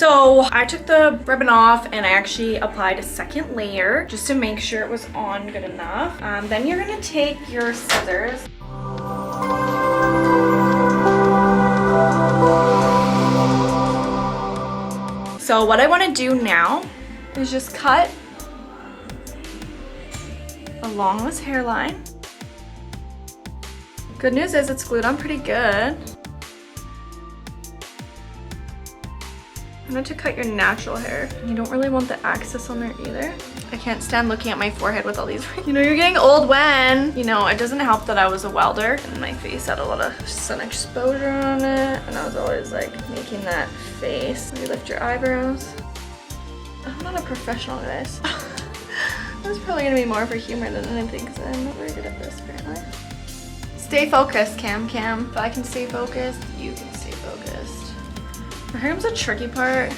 So I took the ribbon off and I actually applied a second layer just to make sure it was on good enough. Then you're gonna take your scissors. So what I want to do now is just cut along this hairline. Good news is it's glued on pretty good. I'm going to cut your natural hair. You don't really want the excess on there either. I can't stand looking at my forehead with all these. You know, you're getting old when, you know, it doesn't help that I was a welder and my face had a lot of sun exposure on it. And I was always like making that face. Maybe lift your eyebrows. I'm not a professional, guys. This is probably gonna be more for humor than anything because I'm not very good at this apparently. Stay focused, Cam. If I can stay focused, you can stay focused. Here comes the tricky part.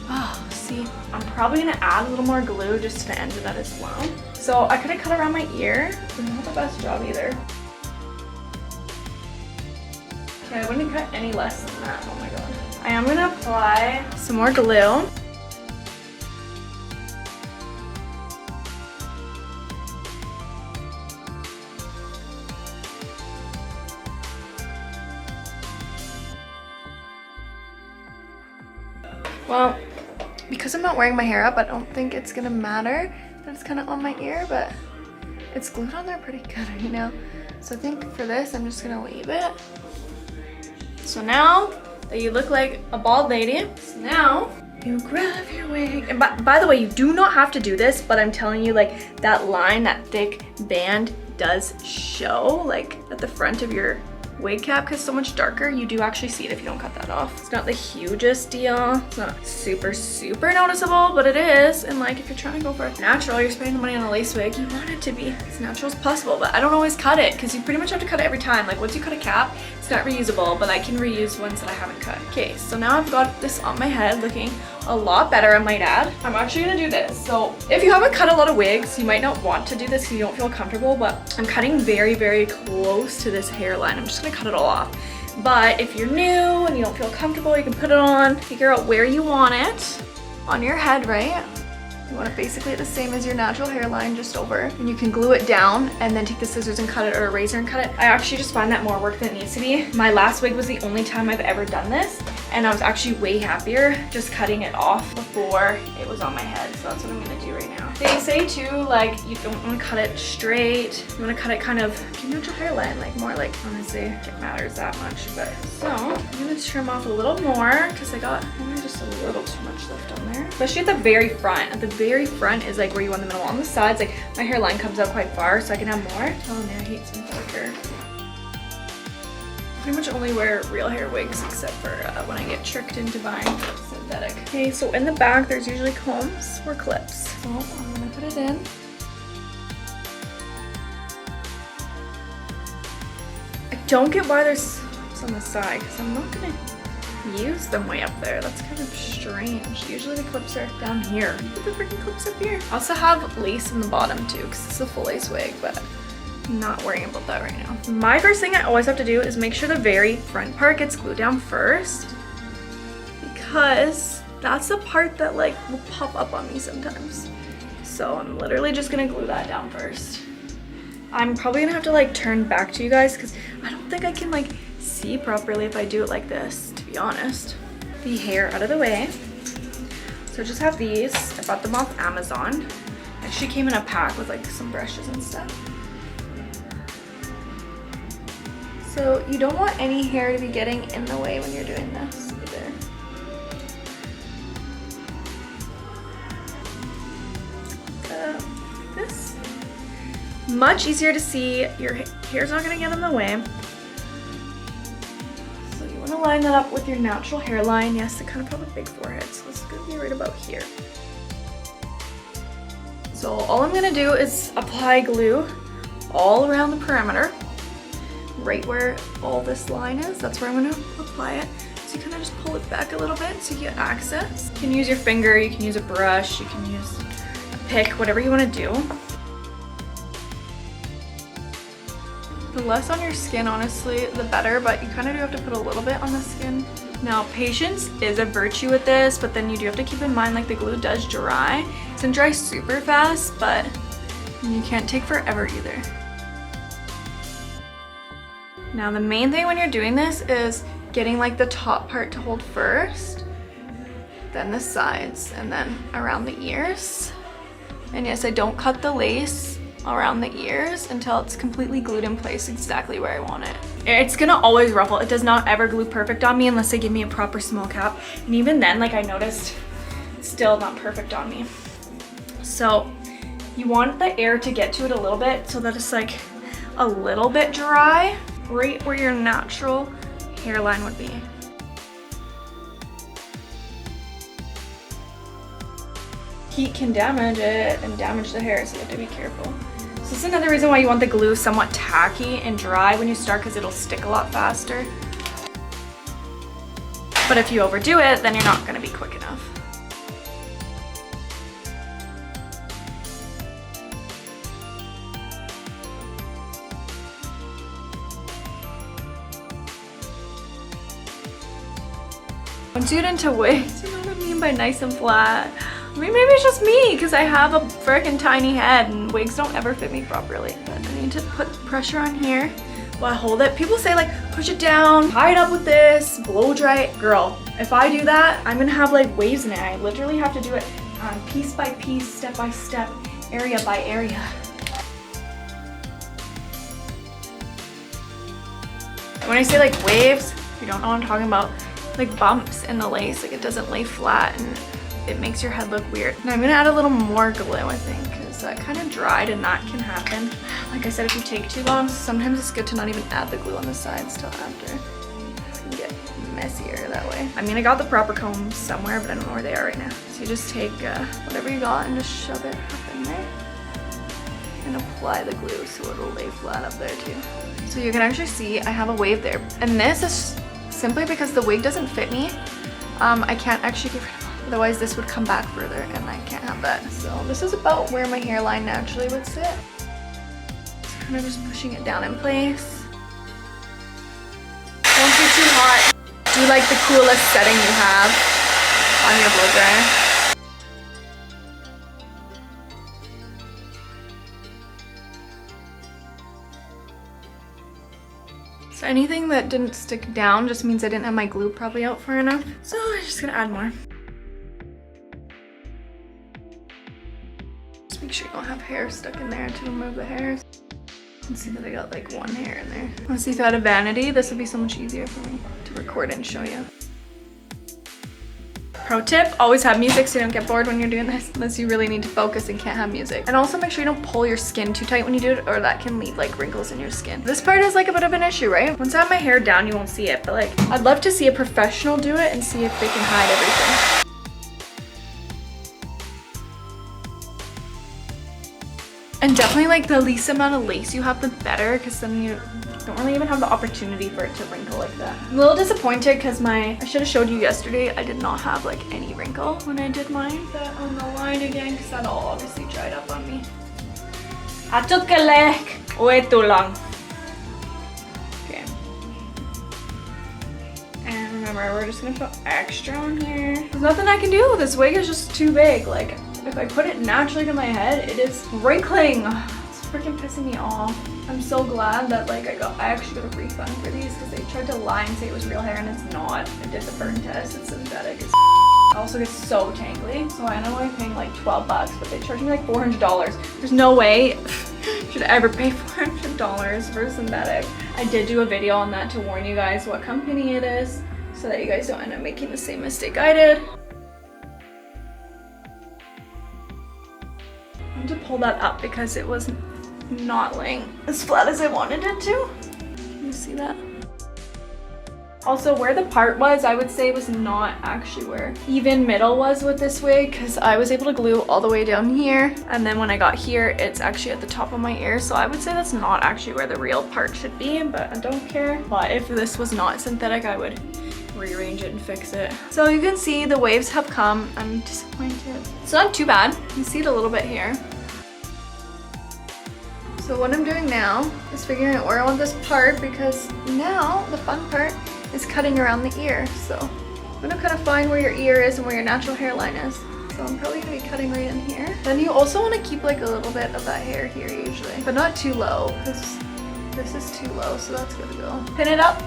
Oh, see, I'm probably gonna add a little more glue just to the end of that as well. So I could have cut around my ear, but not the best job either. Okay, I wouldn't cut any less than that, oh my god. I am gonna apply some more glue. Well, because I'm not wearing my hair up, I don't think it's gonna matter that it's kind of on my ear, but it's glued on there pretty good right now. So I think for this, I'm just gonna leave it. So now that you look like a bald lady, so now you grab your wig. And by the way, you do not have to do this, but I'm telling you, like, that line, that thick band does show, like, at the front of your wig cap, because it's so much darker. You do actually see it if you don't cut that off. It's not the hugest deal. It's not super noticeable, but it is. And like, if you're trying to go for natural, you're spending the money on a lace wig, you want it to be as natural as possible. But I don't always cut it because you pretty much have to cut it every time. Like once you cut a cap, it's not reusable, but I can reuse ones that I haven't cut. Okay, so now I've got this on my head looking a lot better, I might add. I'm actually gonna do this. So if you haven't cut a lot of wigs, you might not want to do this because you don't feel comfortable, but I'm cutting very close to this hairline. I'm just gonna cut it all off. But if you're new and you don't feel comfortable, you can put it on, figure out where you want it on your head, right? You want it basically the same as your natural hairline, just over. And you can glue it down and then take the scissors and cut it, or a razor and cut it. I actually just find that more work than it needs to be. My last wig was the only time I've ever done this, and I was actually way happier just cutting it off before it was on my head. So that's what I'm gonna do right now. They say too, like, you don't want to cut it straight. You want to cut it kind of your natural hairline, like more like, honestly, it matters that much. But so I'm gonna trim off a little more because I got just a little too much left on there. Especially at the very front. At the very front is like where you want the middle. On the sides, like my hairline comes out quite far, so I can have more. Oh man, I hate some darker. Pretty much only wear real hair wigs except for when I get tricked into buying synthetic. Okay, so in the back there's usually combs or clips. So I'm gonna put it in. I don't get why there's some on the side because I'm not gonna use them way up there. That's kind of strange. Usually the clips are down here. Put the freaking clips up here. I also have lace in the bottom too because it's a full lace wig, but I'm not worrying about that right now. My first thing I always have to do is make sure the very front part gets glued down first, because that's the part that like will pop up on me sometimes. So I'm literally just gonna glue that down first. I'm probably gonna have to like turn back to you guys because I don't think I can like see properly if I do it like this, to be honest. The hair out of the way. So just have these. I bought them off Amazon. Actually came in a pack with like some brushes and stuff. So you don't want any hair to be getting in the way when you're doing this either. This. Much easier to see. Your hair's not gonna get in the way. So you wanna line that up with your natural hairline. Yes, I kind of have a big forehead, so this is gonna be right about here. So all I'm gonna do is apply glue all around the perimeter. Right where all this line is, that's where I'm going to apply it. So you kind of just pull it back a little bit so you get access. You can use your finger, you can use a brush, you can use a pick, whatever you want to do. The less on your skin, honestly, the better, but you kind of do have to put a little bit on the skin Now, patience is a virtue with this, but then you do have to keep in mind like the glue does dry. It doesn't dry super fast, but you can't take forever either. Now, the main thing when you're doing this is getting like the top part to hold first, then the sides, and then around the ears. And yes, I don't cut the lace around the ears until it's completely glued in place exactly where I want it. It's gonna always ruffle. It does not ever glue perfect on me unless they give me a proper small cap. And even then, like I noticed, it's still not perfect on me. So you want the air to get to it a little bit so that it's like a little bit dry, right where your natural hairline would be. Heat can damage it and damage the hair, so you have to be careful. So this is another reason why you want the glue somewhat tacky and dry when you start, because it'll stick a lot faster. But if you overdo it, then you're not going to be quick enough. Once you get into wigs, you know what I mean by nice and flat. I mean, maybe it's just me because I have a freaking tiny head and wigs don't ever fit me properly. But I need to put pressure on here while I hold it. People say like, push it down, tie it up with this, blow dry it. Girl, if I do that, I'm gonna have like waves in it. I literally have to do it piece by piece, step by step, area by area. When I say like waves, you don't know what I'm talking about. Like bumps in the lace, like it doesn't lay flat and it makes your head look weird. Now I'm gonna add a little more glue, I think, because that kind of dried and that can happen. Like I said, if you take too long, sometimes it's good to not even add the glue on the sides till after. It's gonna get messier that way. I mean, I got the proper combs somewhere, but I don't know where they are right now. So you just take whatever you got and just shove it up in there and apply the glue so it'll lay flat up there too. So you can actually see I have a wave there. And this is simply because the wig doesn't fit me. I can't actually get rid of it. Otherwise this would come back further and I can't have that. So this is about where my hairline naturally would sit. So kind of just pushing it down in place. Don't get too hot. Do like the coolest setting you have on your blow dryer. So anything that didn't stick down just means I didn't have my glue probably out far enough. So I'm just gonna add more. Just make sure you don't have hair stuck in there to remove the hairs. You can see that I got like one hair in there. Honestly, if I had a vanity, this would be so much easier for me to record and show you. Pro tip, always have music so you don't get bored when you're doing this, unless you really need to focus and can't have music. And also make sure you don't pull your skin too tight when you do it, or that can leave like wrinkles in your skin. This part is like a bit of an issue, right? Once I have my hair down, you won't see it, but like, I'd love to see a professional do it and see if they can hide everything. And definitely like the least amount of lace you have, the better, because then you don't really even have the opportunity for it to wrinkle like that. I'm a little disappointed because I should have showed you yesterday, I did not have like any wrinkle when I did mine. But on the line again, because that all obviously dried up on me. I took a leg way too long. Okay. And remember, we're just gonna put extra on here. There's nothing I can do. This wig is just too big. Like, if I put it naturally to my head, it is wrinkling. It's freaking pissing me off. I'm so glad that like I actually got a refund for these because they tried to lie and say it was real hair and it's not. I did the burn test, it's synthetic. It also gets so tangly. So I know I'm paying like 12 bucks, but they charged me like $400. There's no way I should ever pay $400 for synthetic. I did do a video on that to warn you guys what company it is so that you guys don't end up making the same mistake I did. I had to pull that up because it was not laying as flat as I wanted it to. You see that? Also, where the part was, I would say was not actually where even middle was with this wig, because I was able to glue all the way down here, and then when I got here, it's actually at the top of my ear, so I would say that's not actually where the real part should be, but I don't care. But if this was not synthetic, I would rearrange it and fix it. So you can see the waves have come. I'm disappointed. It's not too bad. You see it a little bit here. So what I'm doing now is figuring out where I want this part, because now the fun part is cutting around the ear. So I'm gonna kind of find where your ear is and where your natural hairline is. So I'm probably gonna be cutting right in here. Then you also want to keep like a little bit of that hair here usually, but not too low because this is too low, so that's gonna go. Pin it up.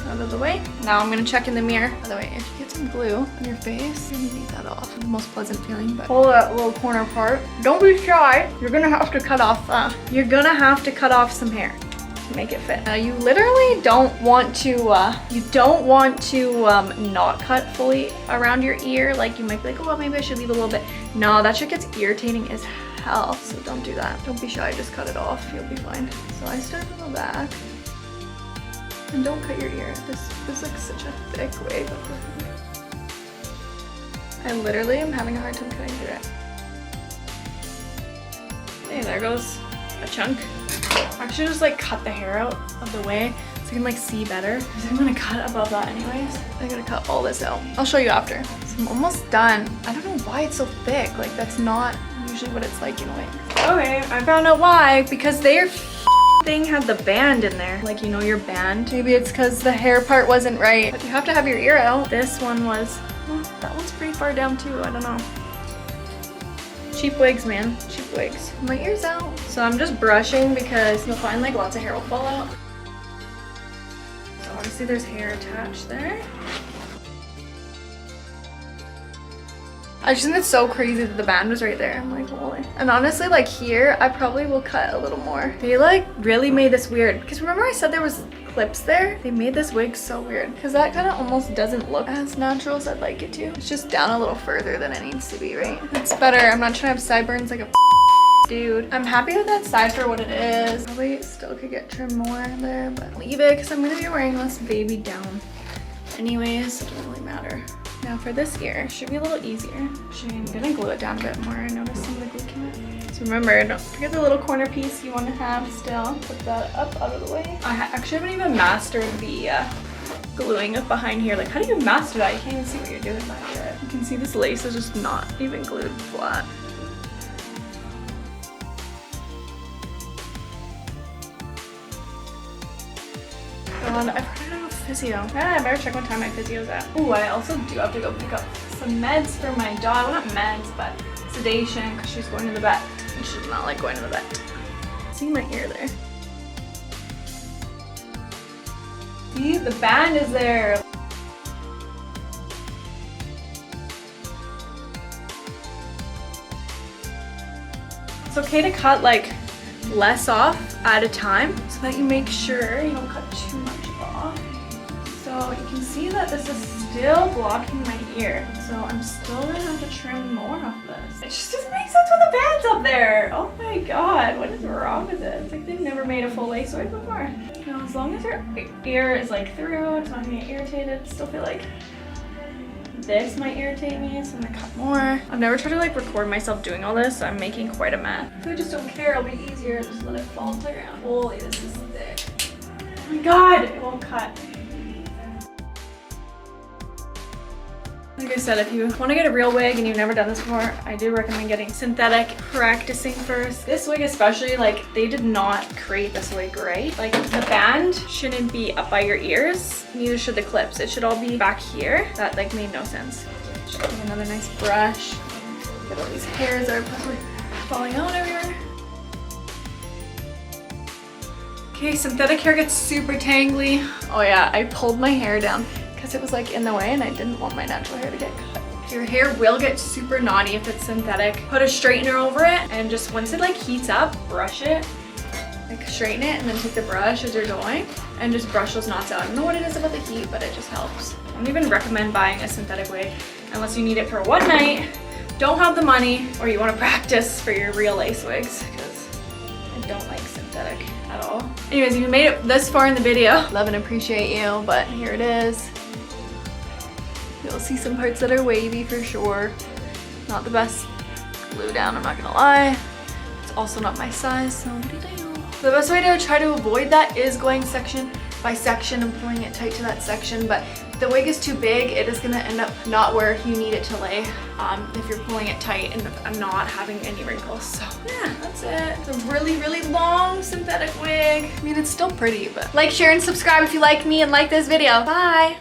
Out of the way. Now I'm gonna check in the mirror. By the way, if you get some glue on your face, you're gonna need that off. The most pleasant feeling, but pull that little corner part. Don't be shy. You're gonna have to cut off. Some hair to make it fit. Now you literally don't want to. Not cut fully around your ear. Like you might be like, oh, well, maybe I should leave a little bit. No, that shit gets irritating as hell. So don't do that. Don't be shy. Just cut it off. You'll be fine. So I start from the back. And don't cut your ear. This is like such a thick wig. I literally am having a hard time cutting through it. Hey, there goes a chunk. I should just like cut the hair out of the way so I can like see better. Because I'm gonna cut above that anyways. I gotta cut all this out. I'll show you after. So I'm almost done. I don't know why it's so thick. Like that's not usually what it's like in wigs. Okay, I found out why. Because they're thing had the band in there, like, you know, your band. Maybe it's because the hair part wasn't right, but you have to have your ear out. This one was, well, that one's pretty far down too. I don't know. Cheap wigs, man. Cheap wigs. My ear's out. So I'm just brushing because you'll find like lots of hair will fall out. So obviously there's hair attached there. I just think it's so crazy that the band was right there. I'm like, holy. And honestly, like here, I probably will cut a little more. They like really made this weird. Because remember I said there was clips there? They made this wig so weird. Because that kind of almost doesn't look as natural as I'd like it to. It's just down a little further than it needs to be, right? It's better. I'm not trying to have sideburns like a dude. I'm happy with that side for what it is. Probably still could get trimmed more there, but leave it because I'm going to be wearing this baby down. Anyways, it doesn't really matter. Now for this ear, it should be a little easier. Actually, I'm gonna glue it down a bit more. I noticed some of the glue came out. So remember, don't forget the little corner piece you want to have still. Put that up out of the way. I actually haven't even mastered the gluing up behind here. Like, how do you master that? You can't even see what you're doing back here. You can see this lace is just not even glued flat. God, I've heard of physio. Yeah, I better check what time my physio's at. Oh, I also do have to go pick up some meds for my dog. Well, not meds, but sedation because she's going to the vet. And she does not like going to the vet. See my ear there. See, the band is there. It's okay to cut like less off at a time so that you make sure you don't cut too much off. So you can see that this is still blocking my ear. So I'm still gonna have to trim more of this. It just doesn't make sense with the bands up there. Oh my god, what is wrong with it? It's like they've never made a full lace wig before. Now as long as your ear is like through, it's not gonna get irritated. Still feel like this might irritate me, so I'm gonna cut more. I've never tried to like record myself doing all this, so I'm making quite a mess. If I just don't care, it'll be easier. Just let it fall to the ground. Holy, this is thick. Oh my god, it won't cut. Like I said, if you want to get a real wig and you've never done this before, I do recommend getting synthetic, practicing first. This wig especially, like, they did not create this wig right. Like, the band shouldn't be up by your ears, neither should the clips. It should all be back here. That, like, made no sense. Just take another nice brush. Get all these hairs that are probably falling out everywhere. Okay, synthetic hair gets super tangly. Oh yeah, I pulled my hair down because it was like in the way and I didn't want my natural hair to get cut. Your hair will get super knotty if it's synthetic. Put a straightener over it and just once it like heats up, brush it. Like straighten it and then take the brush as you're going and just brush those knots out. I don't know what it is about the heat, but it just helps. I don't even recommend buying a synthetic wig unless you need it for one night, don't have the money, or you want to practice for your real lace wigs because I don't like synthetic at all. Anyways, if you made it this far in the video, love and appreciate you, but here it is. You'll see some parts that are wavy for sure. Not the best glue down, I'm not gonna lie. It's also not my size, so what do you do? The best way to try to avoid that is going section by section and pulling it tight to that section, but the wig is too big, it is gonna end up not where you need it to lay if you're pulling it tight and I'm not having any wrinkles. So yeah, that's it. It's a really, really long synthetic wig. I mean, it's still pretty, but like, share, and subscribe if you like me and like this video. Bye.